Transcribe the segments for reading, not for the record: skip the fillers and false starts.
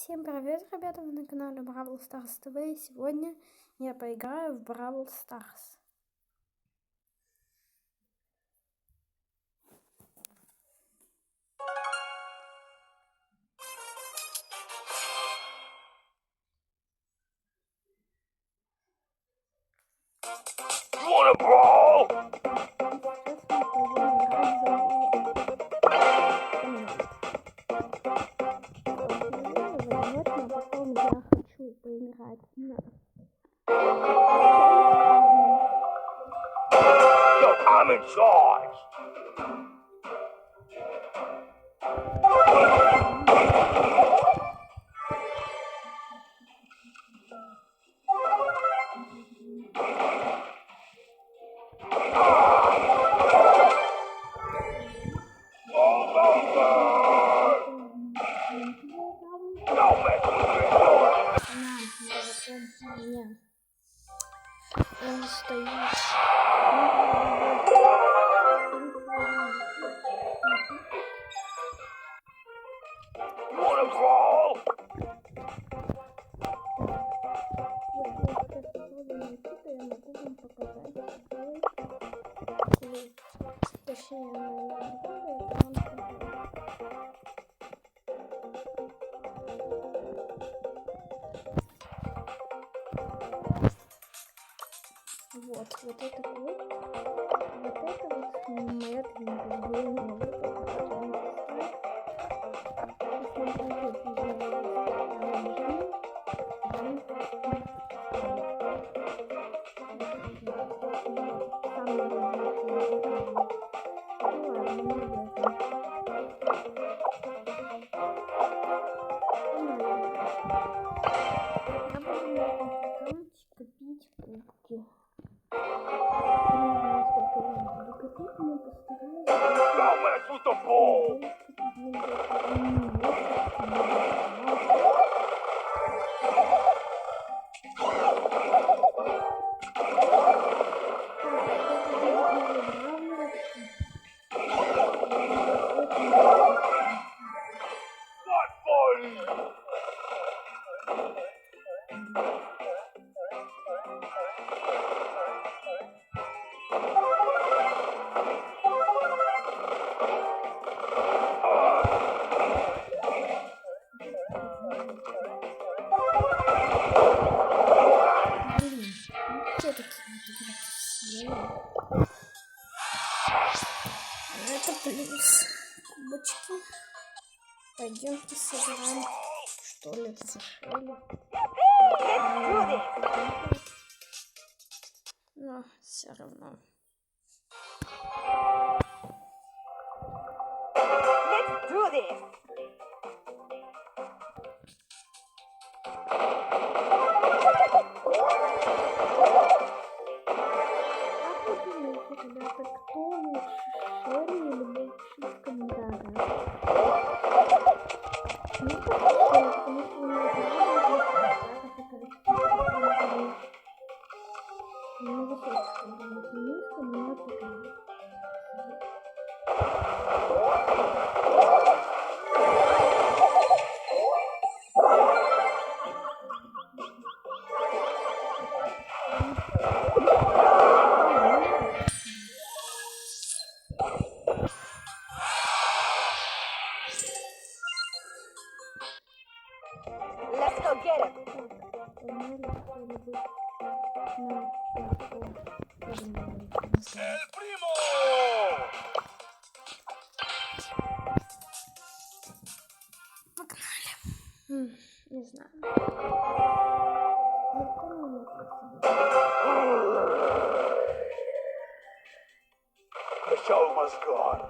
Всем привет, ребята, вы на канале Бравл Старс ТВ, и сегодня я поиграю в Бравл Старс. Wanna brawl? Потом я хочу поиграть на... Yo, I'm in charge. Он стоит. Wanna brawl? Вот это вот моя тренировка. Don't mess with the ball. Not fun. Это плюс кубочки. Пойдемте сыграем, что ли, в школе. Но все равно. Let's do this. Как вы думаете, ребята, кто лучше, Шерри или Бэкши в комментариях? Мне кажется, Шерри, потому что у меня не высокий, низко, но такая. Let's go get him. El primo. Погнали. Не знаю. The show must go on.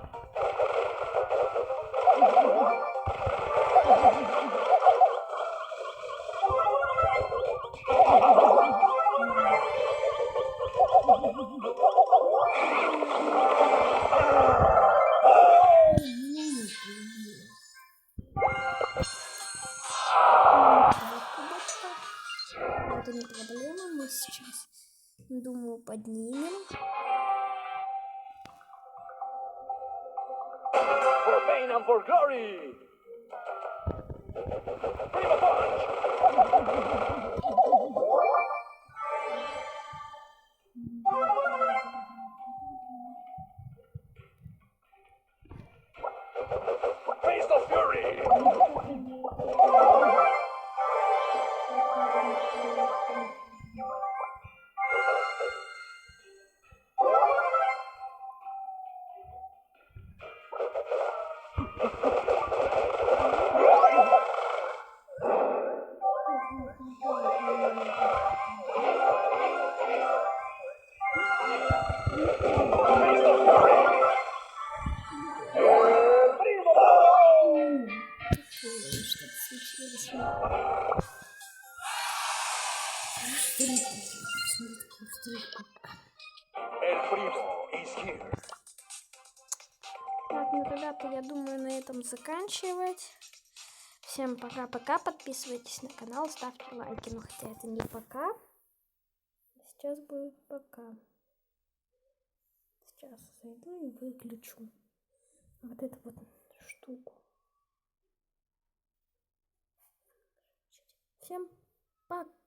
Это не проблема, мы сейчас, думаю, поднимем. For fame and for glory. Prima punch! Face of fury! Face of fury! Prima punch! Что-то случилось. El primo is here. Так, ну, ребята, я думаю, на этом заканчивать. Всем пока-пока. Подписывайтесь на канал, ставьте лайки. Ну, хотя это не пока. Сейчас будет пока. Сейчас зайду и выключу вот эту вот штуку. Всем пока.